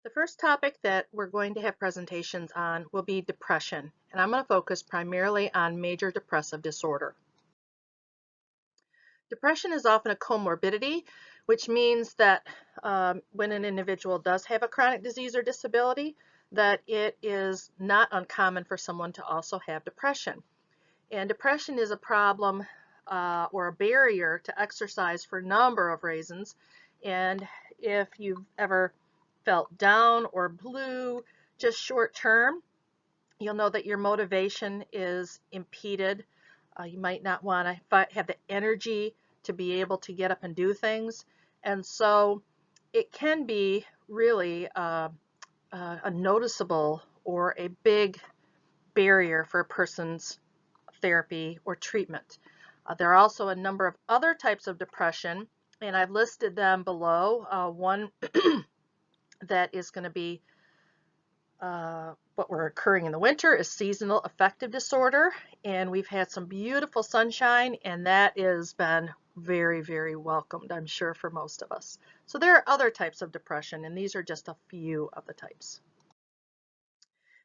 The first topic that we're going to have presentations on will be depression, and I'm going to focus primarily on major depressive disorder. Depression is often a comorbidity, which means that when an individual does have a chronic disease or disability, that it is not uncommon for someone to also have depression. And depression is a problem or a barrier to exercise for a number of reasons. And if you've ever felt down or blue, just short term, you'll know that your motivation is impeded. You might not want to have the energy to be able to get up and do things. And so it can be really a noticeable or a big barrier for a person's therapy or treatment. There are also a number of other types of depression, and I've listed them below. One that is going to be what we're occurring in the winter is seasonal affective disorder, and we've had some beautiful sunshine, and that has been very, very welcomed, I'm sure, for most of us. So there are other types of depression, and these are just a few of the types.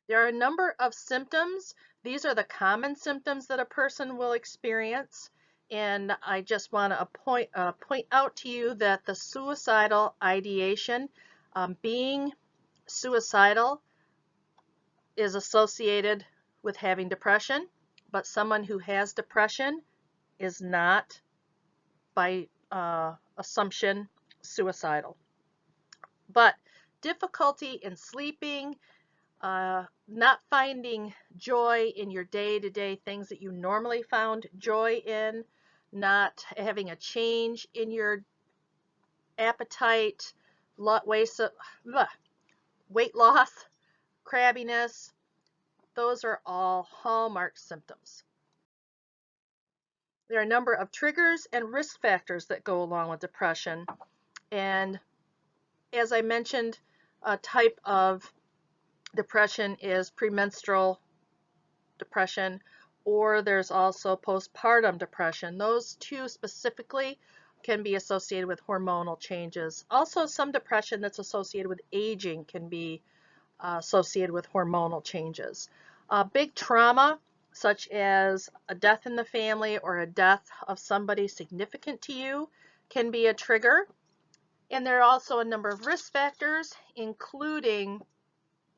There are a number of symptoms. These are the common symptoms that a person will experience, and I just want to point out to you that the suicidal ideation, being suicidal, is associated with having depression, but someone who has depression is not, by assumption, suicidal. But difficulty in sleeping, not finding joy in your day-to-day things that you normally found joy in, not having a change in your appetite, weight loss, crabbiness, those are all hallmark symptoms. There are a number of triggers and risk factors that go along with depression. And as I mentioned, a type of depression is premenstrual depression, or there's also postpartum depression. Those two specifically can be associated with hormonal changes. Also, some depression that's associated with aging can be associated with hormonal changes. Big trauma, such as a death in the family or a death of somebody significant to you, can be a trigger. And there are also a number of risk factors, including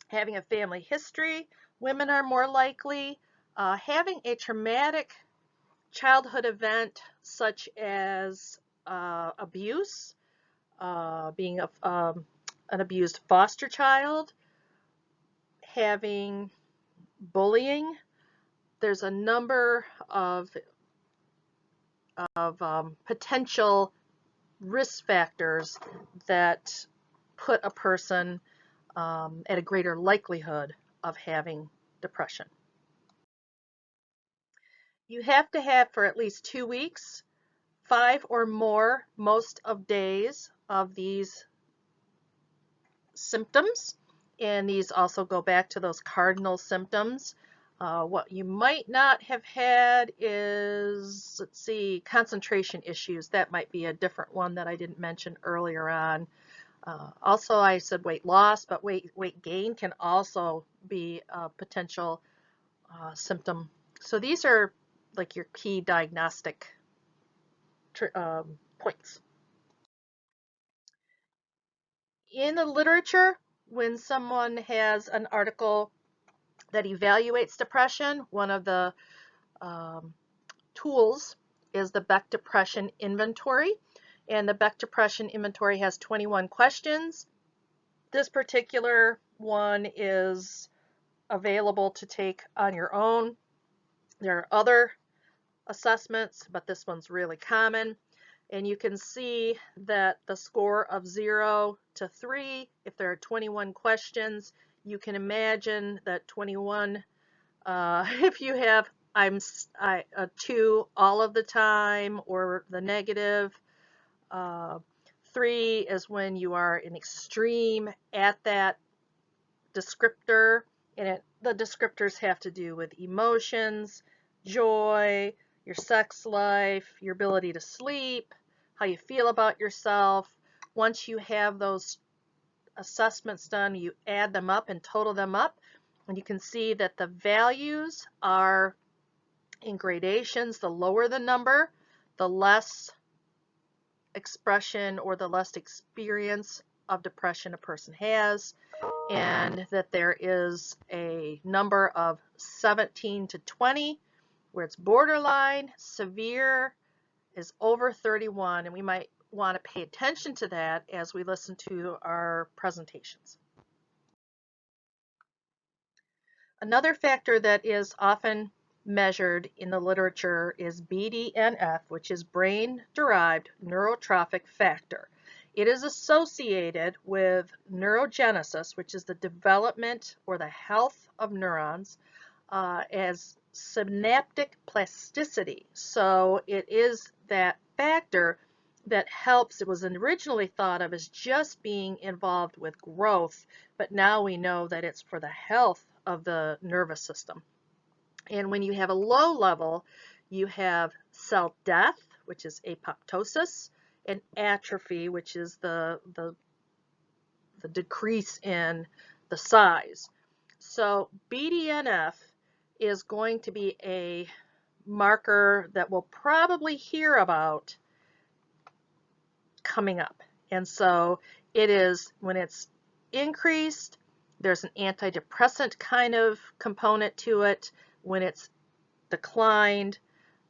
having a family history. Women are more likely. Having a traumatic childhood event, such as abuse, being an abused foster child, having bullying. There's a number of potential risk factors that put a person at a greater likelihood of having depression. You have to have for at least 2 weeks, 5 or more most of days of these symptoms, and these also go back to those cardinal symptoms. What you might not have had is, let's see, concentration issues. That might be a different one that I didn't mention earlier on. Also, I said weight loss, but weight gain can also be a potential symptom. So these are like your key diagnostic points. In the literature, when someone has an article that evaluates depression, one of the tools is the Beck Depression Inventory. And the Beck Depression Inventory has 21 questions. This particular one is available to take on your own. There are other assessments, but this one's really common. And you can see that the score of 0 to 3, if there are 21 questions, you can imagine that 21, if you have a 2 all of the time, or the negative. 3 is when you are in extreme at that descriptor, and the descriptors have to do with emotions, joy, your sex life, your ability to sleep, how you feel about yourself. Once you have those assessments done, you add them up and total them up, and you can see that the values are in gradations. The lower the number, the less expression or the less experience of depression a person has, and that there is a number of 17 to 20 where it's borderline, severe is over 31, and we might want to pay attention to that as we listen to our presentations. Another factor that is often measured in the literature is BDNF, which is brain-derived neurotrophic factor. It is associated with neurogenesis, which is the development or the health of neurons, as synaptic plasticity. So it is that factor that helps. It was originally thought of as just being involved with growth, but now we know that it's for the health of the nervous system. And when you have a low level, you have cell death, which is apoptosis, and atrophy, which is the decrease in the size. So BDNF is going to be a marker that we'll probably hear about coming up. And so it is, when it's increased, there's an antidepressant kind of component to it. When it's declined,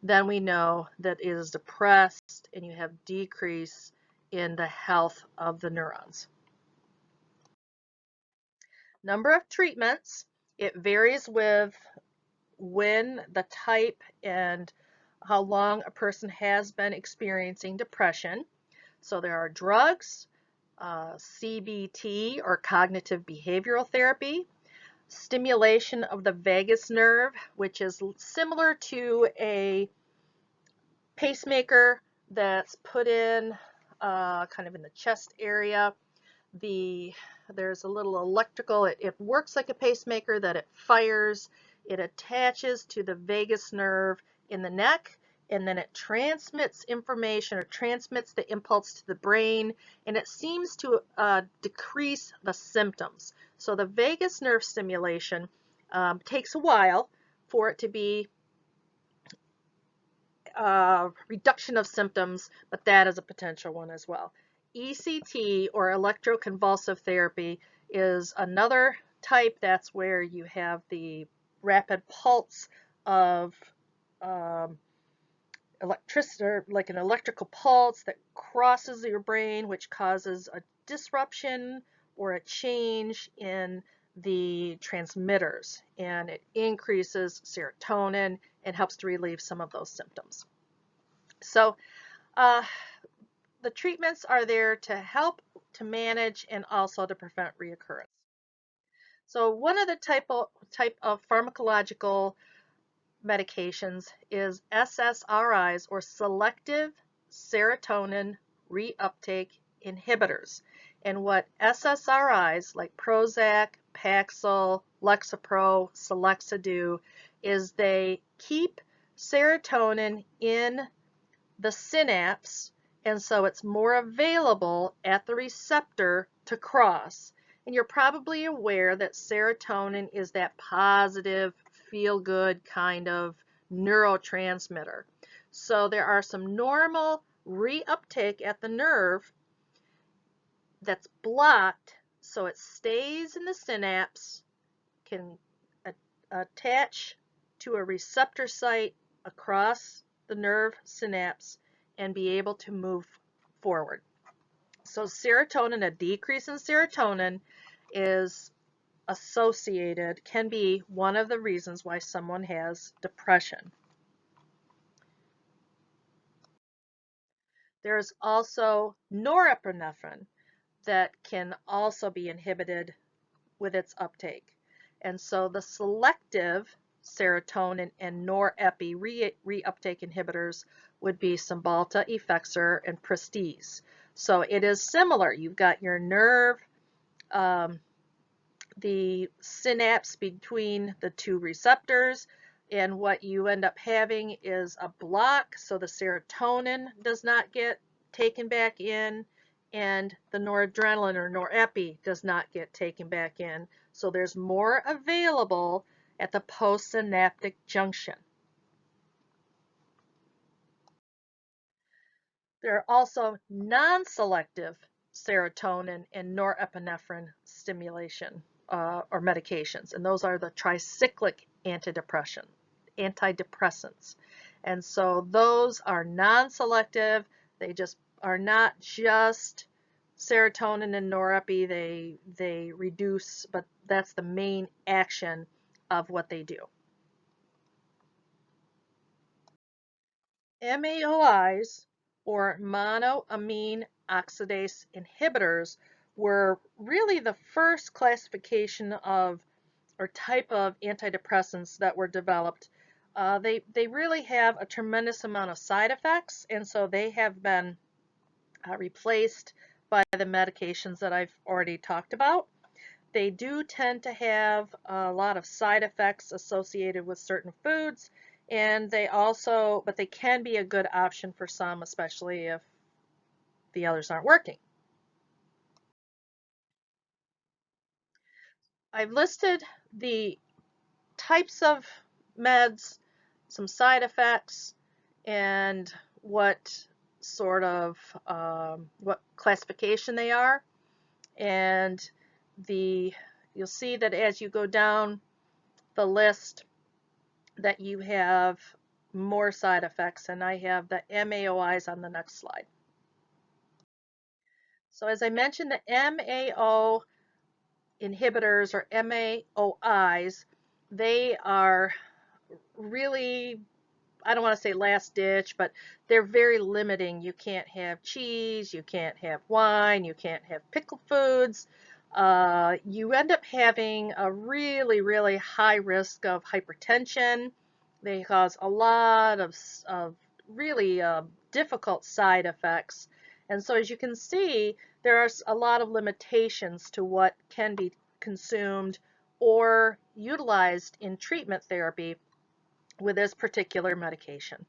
then we know that it is depressed and you have decrease in the health of the neurons. Number of treatments, it varies with when, the type, and how long a person has been experiencing depression. So there are drugs, CBT or cognitive behavioral therapy, stimulation of the vagus nerve, which is similar to a pacemaker that's put in kind of in the chest area. There's a little electrical, it works like a pacemaker, that it fires, it attaches to the vagus nerve in the neck, and then it transmits information or transmits the impulse to the brain, and it seems to decrease the symptoms. So the vagus nerve stimulation takes a while for it to be reduction of symptoms, but that is a potential one as well. ECT or electroconvulsive therapy is another type. That's where you have the rapid pulse of electricity, or like an electrical pulse that crosses your brain, which causes a disruption or a change in the transmitters, and it increases serotonin and helps to relieve some of those symptoms. So the treatments are there to help to manage and also to prevent reoccurrence. So one of the type of pharmacological medications is SSRIs, or selective serotonin reuptake inhibitors. And what SSRIs like Prozac, Paxil, Lexapro, Celexa do is they keep serotonin in the synapse, and so it's more available at the receptor to cross. And you're probably aware that serotonin is that positive, feel-good kind of neurotransmitter. So there are some normal reuptake at the nerve that's blocked, so it stays in the synapse, can attach to a receptor site across the nerve synapse and be able to move forward. So serotonin, a decrease in serotonin is associated, can be one of the reasons why someone has depression. There's also norepinephrine that can also be inhibited with its uptake. And so the selective serotonin and norepi reuptake inhibitors would be Cymbalta, Effexor, and Prestige. So it is similar. You've got your nerve, the synapse between the two receptors, and what you end up having is a block, so the serotonin does not get taken back in, and the noradrenaline or norepi does not get taken back in. So there's more available at the postsynaptic junction. There are also non-selective serotonin and norepinephrine stimulation or medications, and those are the tricyclic antidepressants. And so those are non-selective. They just are not just serotonin and norepi. They reduce, but that's the main action of what they do. MAOIs, or monoamine oxidase inhibitors, were really the first classification of or type of antidepressants that were developed. They really have a tremendous amount of side effects, and so they have been replaced by the medications that I've already talked about. They do tend to have a lot of side effects associated with certain foods, and but they can be a good option for some, especially if the others aren't working. I've listed the types of meds, some side effects, and what sort of what classification they are. And you'll see that as you go down the list that you have more side effects, and I have the MAOIs on the next slide. So as I mentioned, the MAO inhibitors or MAOIs, they are really, I don't want to say last ditch, but they're very limiting. You can't have cheese, you can't have wine, you can't have pickled foods. You end up having a really, really high risk of hypertension. They cause a lot of really difficult side effects. And so as you can see, there are a lot of limitations to what can be consumed or utilized in treatment therapy with this particular medication.